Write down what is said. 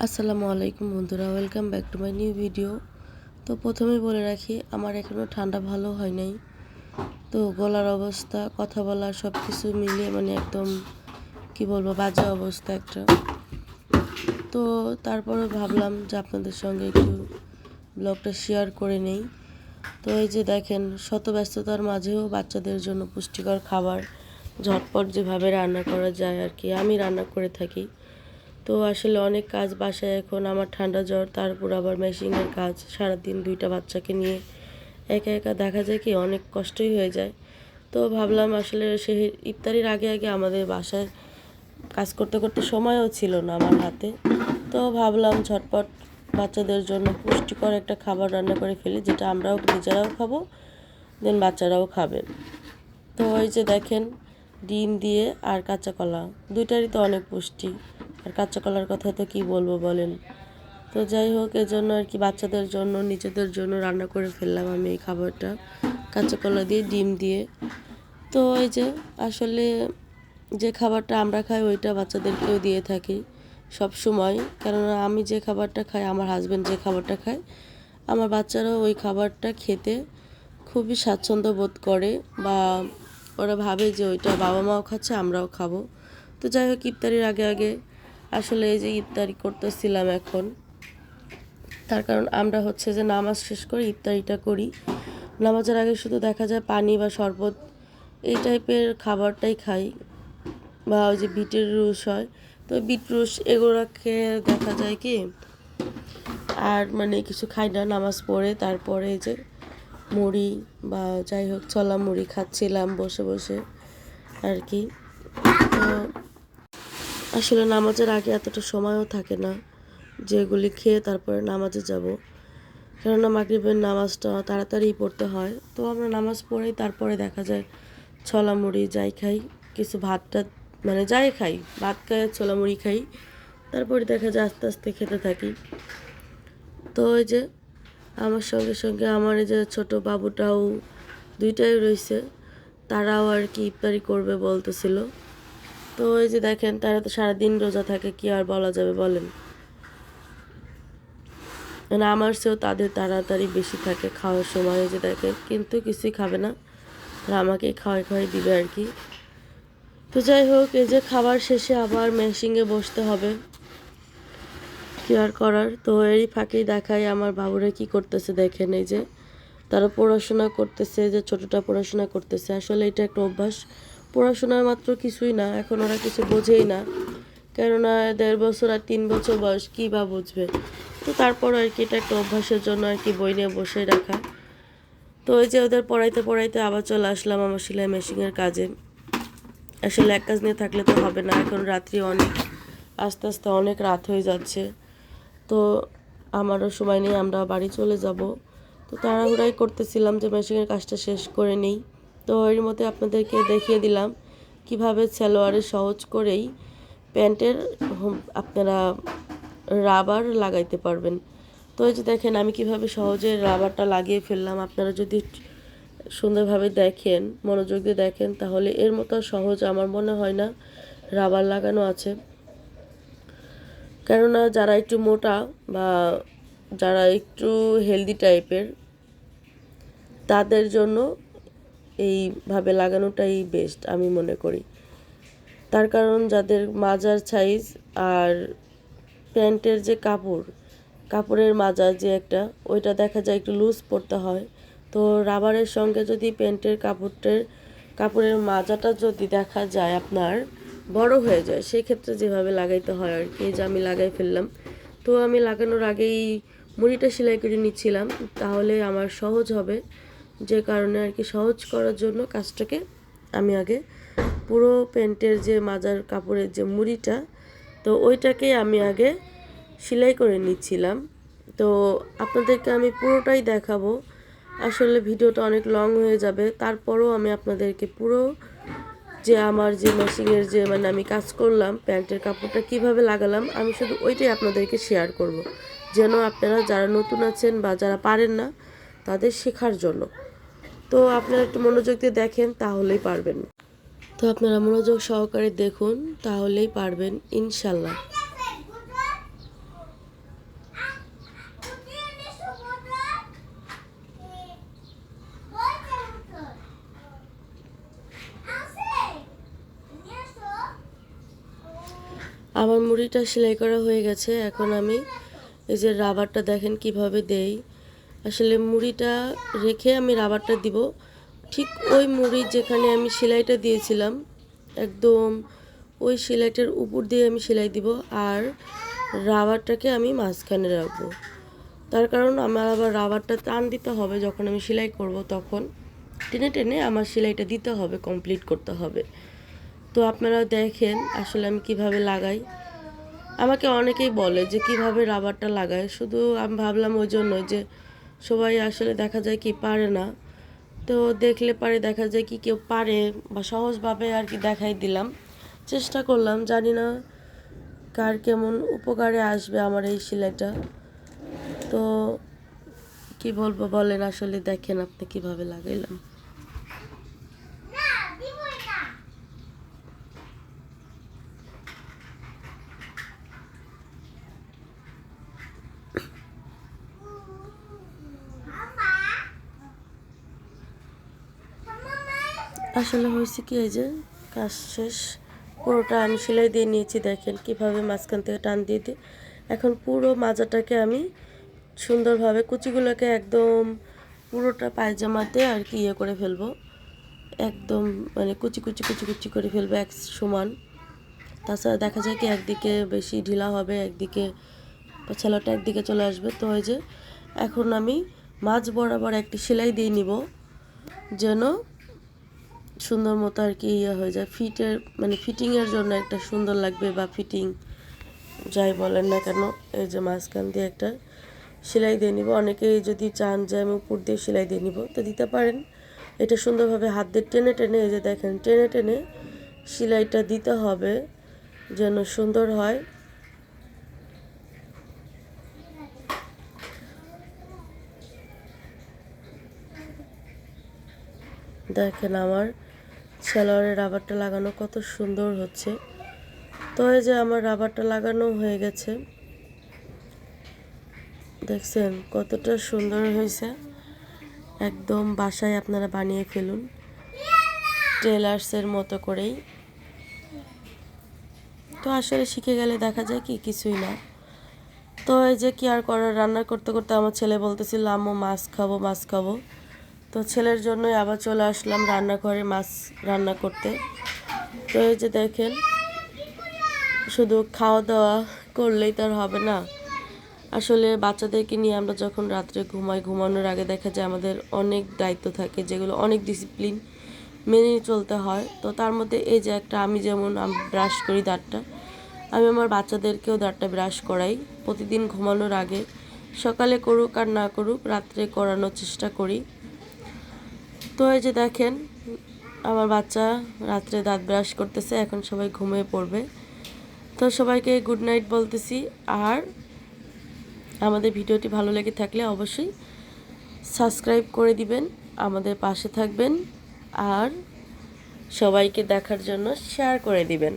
আসসালামু আলাইকুম বন্ধুরা, welcome back to my new video. তো প্রথমেই বলে রাখি, আমার এখনও ঠান্ডা ভালো হয় নাই। তো গলার অবস্থা, কথা বলা সব কিছু মিলিয়ে একদম কি বলবো, বাজে অবস্থা একটা। তো তারপরে ভাবলাম যে আপনাদের সঙ্গে একটু ব্লগটা শেয়ার করে নেই। তো এই যে দেখেন, শত ব্যস্ততার মাঝেও বাচ্চাদের জন্য পুষ্টিকর খাবার ঝটপট যেভাবে রান্না করা যায় আর কি, আমি রান্না করে থাকি। তো আসলে অনেক কাজ বাসায়, এখন আমার ঠান্ডা জ্বর, তারপর আবার মেশিনের কাজ, সারাদিন দুইটা বাচ্চাকে নিয়ে একা একা দেখা যায় কি অনেক কষ্টই হয়ে যায়। তো ভাবলাম আসলে সেই ইফতারির আগে আগে আমাদের বাসায় কাজ করতে করতে সময়ও ছিল না আমার হাতে। তো ভাবলাম ঝটপট বাচ্চাদের জন্য পুষ্টিকর একটা খাবার রান্না করে ফেলি, যেটা আমরাও নিজেরাও খাবো, দেন বাচ্চারাও খাবে। তো ওই যে দেখেন, ডিম দিয়ে আর কাঁচা কলা, দুইটারই তো অনেক পুষ্টি। আর কাঁচা কলার কথা তো কি বলবো বলেন। তো যাই হোক, এজন্য আর কি বাচ্চাদের জন্য নিজেদের জন্য রান্না করে ফেললাম আমি এই খাবারটা, কাঁচা কলা দিয়ে ডিম দিয়ে। তো এই যে আসলে যে খাবারটা আমরা খাই ওইটা বাচ্চাদেরকেও দিয়ে থাকি সব সময়। কেননা আমি যে খাবারটা খাই, আমার হাজব্যান্ড যে খাবারটা খায়, আমার বাচ্চারাও ওই খাবারটা খেতে খুবই স্বাচ্ছন্দ্য বোধ করে, বা ওরা ভাবে যে ওইটা বাবা মাও খাচ্ছে, আমরাও খাবো। তো যাই হোক, ইফতারির আগে আগে আসলে এই যে ইফতারি করতেছিলাম এখন, তার কারণ আমরা হচ্ছে যে নামাজ শেষ করে ইফতারিটা করি। নামাজের আগে শুধু দেখা যায় পানি বা শরবত এই টাইপের খাবারটাই খাই, বা ওই যে বিটের রস হয়, তো বিট রস এগুলো খেয়ে দেখা যায় কি আর কিছু খাই না নামাজ পড়ে। তারপরে যে মুড়ি বা যাই হোক ছোলা মুড়ি খাচ্ছিলাম বসে বসে আর কি। তো আসলে নামাজের আগে এতটা সময়ও থাকে না যেগুলি খেয়ে তারপরে নামাজে যাব, কেননা মাগরিবের নামাজটা তাড়াতাড়ি পড়তে হয়। তো আমরা নামাজ পড়েই তারপরে দেখা যায় ছোলা মুড়ি যাই খাই, কিছু ভাতটা যাই খাই, ভাত খাই ছোলা মুড়ি খাই, তারপরে দেখা যায় আস্তে আস্তে খেতে থাকি। তো ওই যে আমার সঙ্গে সঙ্গে আমার এই যে ছোটো বাবুটাও, দুইটাই রয়েছে, তারাও আর কি ইফতারি করবে বলতেছিল। তো এই যে দেখেন, তারা তো সারাদিন রোজা থাকে, কি আর বলা যাবে বলেন। আমার চেয়েও তাদের তাড়াতাড়ি বেশি থাকে খাওয়ার সময়, যে দেখেন কিন্তু কিছুই খাবে না, তারা আমাকেই খাওয়াই খাওয়াই দিবে আর কি। তো যাই হোক, এই যে খাবার শেষে আবার মেশিনে বসতে হবে, কি আর করার। তো এরই ফাঁকেই দেখাই আমার বাবুরা কি করতেছে, দেখেন এই যে তারা পড়াশোনা করতেছে, যে ছোটটা পড়াশোনা করতেছে। আসলে এটা একটা অভ্যাস, পড়াশোনার মাত্র কিছুই না, এখন ওরা কিছু বোঝেই না, কেননা 1.5 বছর আর 3 বছর বয়স, কী বা বুঝবে। তো তারপর আর কি এটা একটা অভ্যাসের জন্য আর কি বই নিয়ে বসে রাখা। তো ওই যে ওদের পড়াইতে পড়াইতে আবার চলে আসলাম আমার সেলাই মেশিনের কাজে। আসলে এক কাজ নিয়ে থাকলে তো হবে না, এখন রাত্রি অনেক, আস্তে আস্তে অনেক রাত হয়ে যাচ্ছে। তো আমারও সময় নেই, আমরা বাড়ি চলে যাব। তো তাড়াহুড়াই করতেছিলাম যে মেশিনের কাজটা শেষ করে নিই। তো এর মধ্যে আপনাদেরকে দেখিয়ে দিলাম কিভাবে সালোয়ারে সহজ করেই প্যান্টের আপনারা রাবার লাগাইতে পারবেন। তো এই যে দেখেন আমি কিভাবে সহজে রাবারটা লাগিয়ে ফেললাম। আপনারা যদি সুন্দরভাবে দেখেন, মনোযোগ দিয়ে দেখেন, তাহলে এর মতো সহজ আমার মনে হয় না রাবার লাগানো আছে। কেননা যারা একটু মোটা বা যারা একটু হেলদি টাইপের, তাদের জন্য এইভাবে লাগানোটাই বেস্ট আমি মনে করি। তার কারণ যাদের মাজার সাইজ আর প্যান্টের যে কাপড়ের মাজার যে একটা, ওইটা দেখা যায় একটু লুজ পড়তে হয়। তো রাবারের সঙ্গে যদি প্যান্টের কাপড়ের মাজাটা যদি দেখা যায় আপনার বড় হয়ে যায়, সেক্ষেত্রে যেভাবে লাগাইতে হয় আর কি, যে আমি লাগাই ফেললাম। তো আমি লাগানোর আগেই মুড়িটা সেলাই করে নিচ্ছিলাম, তাহলে আমার সহজ হবে। যে কারণে আর কি সহজ করার জন্য কাজটাকে আমি আগে পুরো প্যান্টের যে মাজার কাপড়ের যে মুড়িটা, তো ওইটাকেই আমি আগে সেলাই করে নিচ্ছিলাম। তো আপনাদেরকে আমি পুরোটাই দেখাবো, আসলে ভিডিওটা অনেক লং হয়ে যাবে। তারপরও আমি আপনাদেরকে পুরো যে আমার যে মেশিনের যে আমি কাজ করলাম, প্যান্টের কাপড়টা কিভাবে লাগালাম, আমি শুধু ওইটাই আপনাদেরকে শেয়ার করব, যেন আপনারা যারা নতুন আছেন বা যারা পারেন না তাদের শেখার জন্য। তো আপনারা একটু মনোযোগ দিয়ে দেখেন, তাহলেই পারবেন। তো আপনারা মনোযোগ সহকারে দেখুন, তাহলেই পারবেন ইনশাল্লাহ। আমার মুড়িটা সেলাই করা হয়ে গেছে। এখন আমি এই যে রাবারটা দেখেন কিভাবে দেই। আসলে মুড়িটা রেখে আমি রাবারটা দিব ঠিক ওই মুড়ি যেখানে আমি সেলাইটা দিয়েছিলাম একদম ওই সেলাইটার উপর দিয়ে আমি সেলাই দিব, আর রাবারটাকে আমি মাঝখানে রাখবো। তার কারণ আমার আবার রাবারটা টান দিতে হবে, যখন আমি সেলাই করব তখন টেনে টেনে আমার সেলাইটা দিতে হবে, কমপ্লিট করতে হবে। তো আপনারা দেখেন আসলে আমি কিভাবে লাগাই। আমাকে অনেকেই বলে যে কিভাবে রাবারটা লাগায়, শুধু আমি ভাবলাম ওই জন্য যে সবাই আসলে দেখা যায় কি পারে না, তো দেখলে পারে দেখা যায় কি কেউ পারে বা সহজভাবে আর কি দেখাই দিলাম, চেষ্টা করলাম। জানি না কার কেমন উপকারে আসবে আমার এই সেলাইটা। তো কি বলবো বলেন, আসলে দেখেন আপনি কিভাবে লাগাইলাম। আসলে হয়েছে কি, এই যে কাজ শেষ, পুরোটা আমি সেলাই দিয়ে নিয়েছি। দেখেন কিভাবে মাঝখান থেকে টান দিয়ে দিই। এখন পুরো মাজাটাকে আমি সুন্দরভাবে কুচিগুলোকে একদম পুরোটা পায়জামাতে আর কি ইয়ে করে ফেলবো, একদম মানে কুচি কুচি কুচি কুচি করে ফেলবো এক সমান। তাছাড়া দেখা যায় কি একদিকে বেশি ঢিলা হবে, একদিকে ছেলেটা একদিকে চলে আসবে। তো ওই যে এখন আমি মাঝ বরাবর একটি সেলাই দিয়ে নিব, যেন সুন্দর মতো আর কি ইয়ে হয়ে যায়, ফিটের মানে ফিটিংয়ের জন্য একটা সুন্দর লাগবে, বা ফিটিং যাই বলেন না কেন। এই যে মাঝখান দিয়ে একটা সেলাই দিয়ে নিব। অনেকেই যদি চান যে আমি উপর দিয়ে সেলাই দিয়ে নিব তো দিতে পারেন। এটা সুন্দরভাবে হাত দিয়ে টেনে টেনে, এই যে দেখেন টেনে টেনে সেলাইটা দিতে হবে যেন সুন্দর হয়। দেখেন আমার সালোয়ারের রাবারটা লাগানো কত সুন্দর হচ্ছে। তো এই যে আমার রাবারটা লাগানো হয়ে গেছে, দেখছেন কতটা সুন্দর হয়েছে। একদম বাসায় আপনারা বানিয়ে ফেলুন টেলার্সের মতো করেই। তো আসলে শিখে গেলে দেখা যায় কি কিছুই না। তো এই যে কি আর করার, রান্না করতে করতে আমার ছেলে বলতেছিল আম্মু মাছ খাবো মাছ খাবো। তো ছেলের জন্যই আবার চলে আসলাম রান্নাঘরে মাছ রান্না করতে। তো এই যে দেখেন শুধু খাওয়া দাওয়া করলেই তো আর হবে না। আসলে বাচ্চাদেরকে নিয়ে আমরা যখন রাত্রে ঘুমাই, ঘুমানোর আগে দেখা যায় আমাদের অনেক দায়িত্ব থাকে, যেগুলো অনেক ডিসিপ্লিন মেনে চলতে হয়। তো তার মধ্যে এই যে একটা, আমি যেমন ব্রাশ করি দাঁতটা, আমি আমার বাচ্চাদেরকেও দাঁতটা ব্রাশ করাই প্রতিদিন ঘুমানোর আগে। সকালে করুক আর না করুক রাত্রে করানোর চেষ্টা করি। তো এই যে দেখেন আমার বাচ্চা রাত্রে দাঁত ব্রাশ করতেছে, এখন সবাই ঘুমিয়ে পড়বে। তো সবাইকে গুড নাইট বলতেছি। আর আমাদের ভিডিওটি ভালো লেগে থাকলে অবশ্যই সাবস্ক্রাইব করে দিবেন, আমাদের পাশে থাকবেন, আর সবাইকে দেখার জন্য শেয়ার করে দিবেন।